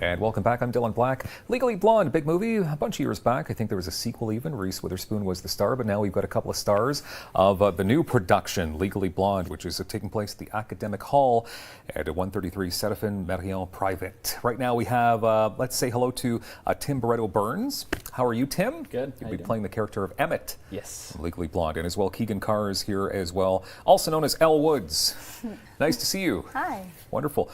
And welcome back. I'm Dylan Black. Legally Blonde, big movie, a bunch of years back. I think there was a sequel even. Reese Witherspoon was the star, but now we've got a couple of stars of the new production, Legally Blonde, which is taking place at the Academic Hall at 133 Serafin-Marion Private. Right now we have, let's say hello to Tim Barretto-Burns. How are you, Tim? Good. You'll be playing the character of Emmett. Yes. In Legally Blonde. And as well, Keegan Carr is here as well, also known as Elle Woods. Nice to see you. Hi. Wonderful.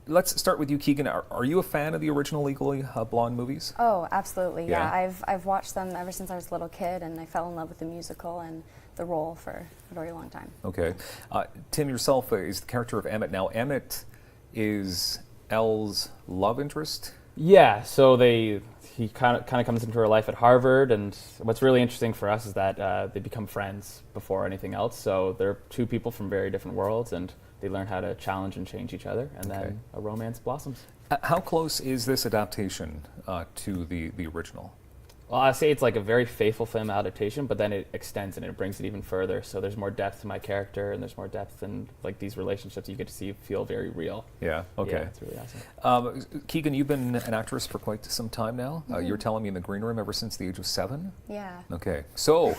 Let's start with you, Keegan. Are you a fan of the original Legally Blonde movies? Oh, absolutely. Yeah. I've watched them ever since I was a little kid, and I fell in love with the musical and the role for a very long time. Okay. Tim, yourself is the character of Emmett. Now, Emmett is Elle's love interest? Yeah, so he kind of comes into her life at Harvard, and what's really interesting for us is that they become friends before anything else. So they're two people from very different worlds, and they learn how to challenge and change each other, and then a romance blossoms. How close is this adaptation to the original? Well, I say it's like a very faithful film adaptation, but then it extends and it brings it even further. So there's more depth to my character, and there's more depth in like these relationships you get to see feel very real. Yeah. Okay. Yeah, it's really awesome. Keegan, you've been an actress for quite some time now. You're telling me in the green room ever since the age of 7. Yeah. Okay. So,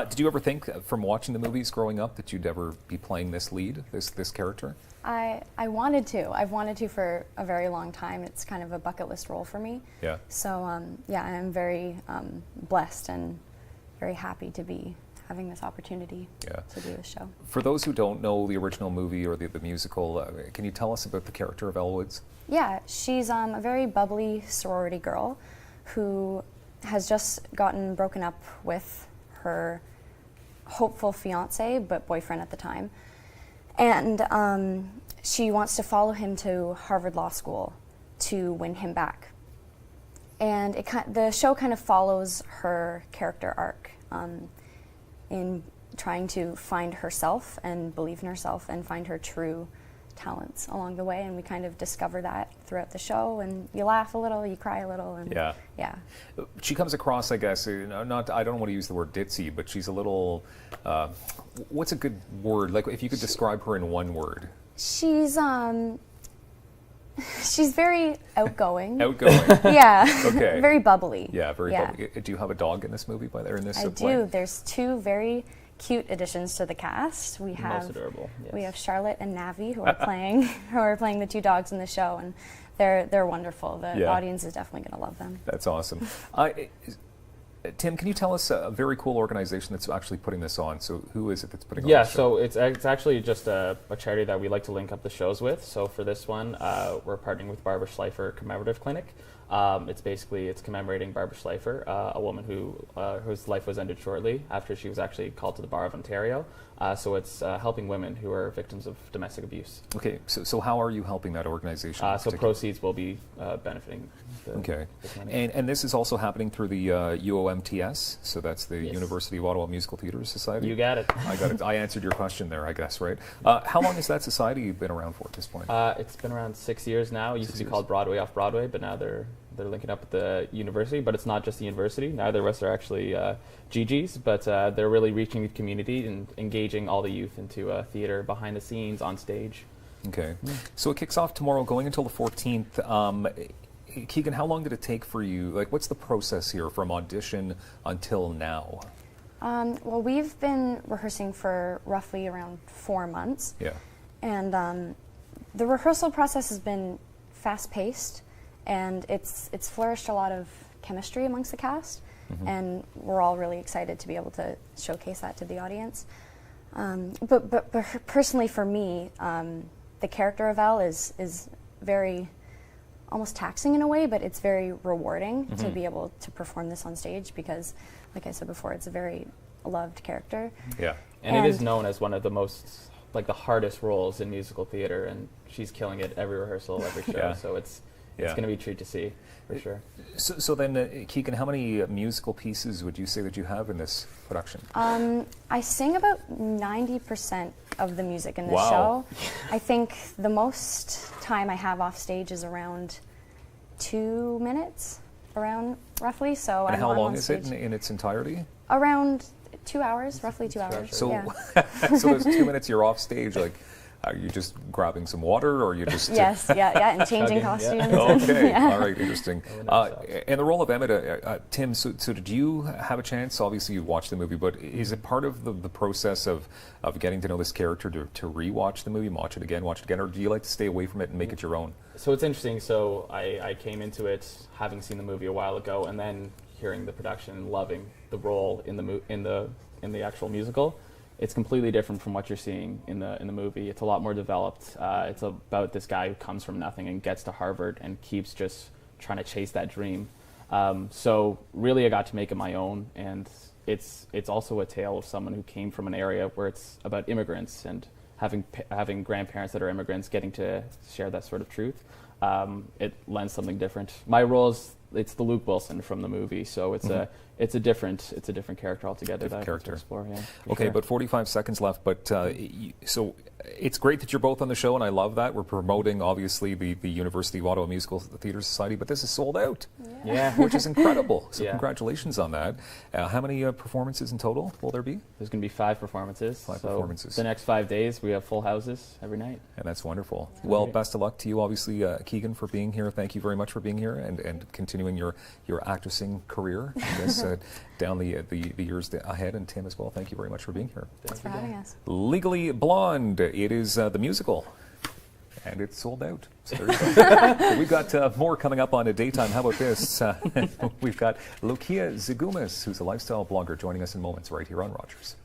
did you ever think from watching the movies growing up that you'd ever be playing this lead, this character? I wanted to. I've wanted to for a very long time. It's kind of a bucket list role for me. Yeah. So yeah, I'm very blessed and very happy to be having this opportunity to do this show. For those who don't know the original movie or the musical, can you tell us about the character of Elle Woods? Yeah, she's a very bubbly sorority girl who has just gotten broken up with her hopeful fiance, but boyfriend at the time. And she wants to follow him to Harvard Law School to win him back. And the show kind of follows her character arc in trying to find herself and believe in herself and find her true talents along the way. And we kind of discover that throughout the show. And you laugh a little, you cry a little. And yeah. She comes across, I guess, I don't want to use the word ditzy, but she's a little, what's a good word? Like if you could describe her in one word. She's very outgoing. Outgoing. Yeah. Okay. Very bubbly. Yeah, very bubbly. Do you have a dog in this movie in this play? I do. There's 2 very cute additions to the cast. We have most adorable. Yes. We have Charlotte and Navi who are playing the 2 dogs in the show, and they're wonderful. The audience is definitely going to love them. That's awesome. Tim, can you tell us a very cool organization that's actually putting this on? So who is it that's putting on this show? So it's actually just a charity that we like to link up the shows with. So for this one, we're partnering with Barbara Schleifer Commemorative Clinic. It's commemorating Barbara Schleifer, a woman whose life was ended shortly after she was actually called to the Bar of Ontario. So it's helping women who are victims of domestic abuse. Okay, so how are you helping that organization? So proceeds will be benefiting the clinic. And this is also happening through the UOMTS, so that's the University of Ottawa Musical Theatre Society. You got it. I got it. I answered your question there, I guess, right? How long has that society been around for at this point? It's been around 6 years now. It used to be called Broadway Off Broadway, but now they're linking up with the university, but it's not just the university. Neither of us are actually GGs, but they're really reaching the community and engaging all the youth into theater behind the scenes, on stage. Okay. So it kicks off tomorrow, going until the 14th. Keegan, how long did it take for you? Like, what's the process here from audition until now? Well, we've been rehearsing for roughly around 4 months. Yeah. And the rehearsal process has been fast-paced, and it's flourished a lot of chemistry amongst the cast, and we're all really excited to be able to showcase that to the audience. But personally for me, the character of Elle is very almost taxing in a way, but it's very rewarding to be able to perform this on stage because, like I said before, it's a very loved character. Yeah. And it is known as one of the most, like the hardest roles in musical theater, and she's killing it every rehearsal, every show, so it's going to be a treat to see, for sure. So then, Keegan, how many musical pieces would you say that you have in this production? I sing about 90% of the music in this show. I think the most time I have off stage is around 2 minutes, around roughly. So and I'm how long on is it in its entirety? Around 2 hours, roughly 2 hours. So, so those 2 minutes you're off stage, like, Are you just grabbing some water, or are you just... Yes, yeah, and changing Chugging, costumes. Okay, Yeah. all right, interesting. And the role of Emmett, Tim, so did you have a chance, obviously you watched the movie, but is it part of the process of getting to know this character to re-watch the movie, watch it again, or do you like to stay away from it and make it your own? So it's interesting. So I came into it having seen the movie a while ago, and then hearing the production and loving the role in the actual musical. It's completely different from what you're seeing in the movie. It's a lot more developed. It's about this guy who comes from nothing and gets to Harvard and keeps just trying to chase that dream. So really, I got to make it my own, and it's also a tale of someone who came from an area where it's about immigrants and having grandparents that are immigrants, getting to share that sort of truth. It lends something different. My role is it's the Luke Wilson from the movie, so it's a different character altogether. Different that I get to character. explore, yeah, Okay, sure. but 45 seconds left. But so it's great that you're both on the show, and I love that. We're promoting, obviously, the University of Ottawa Musical Theatre Society, but this is sold out, Yeah. which is incredible. So Yeah. congratulations on that. How many performances in total will there be? There's going to be 5 performances. Five so performances. The next 5 days, we have full houses every night. And that's wonderful. Well, great. best of luck to you, obviously, Keegan, for being here. Thank you very much for being here and continuing your actressing career, I guess, down the years ahead. And Tim as well, thank you very much for being here. Thanks for having us. Legally Blonde, it is the musical, and it's sold out. So there you go. We've got more coming up on a Daytime. How about this? We've got Lokia Zigumas, who's a lifestyle blogger, joining us in moments right here on Rogers.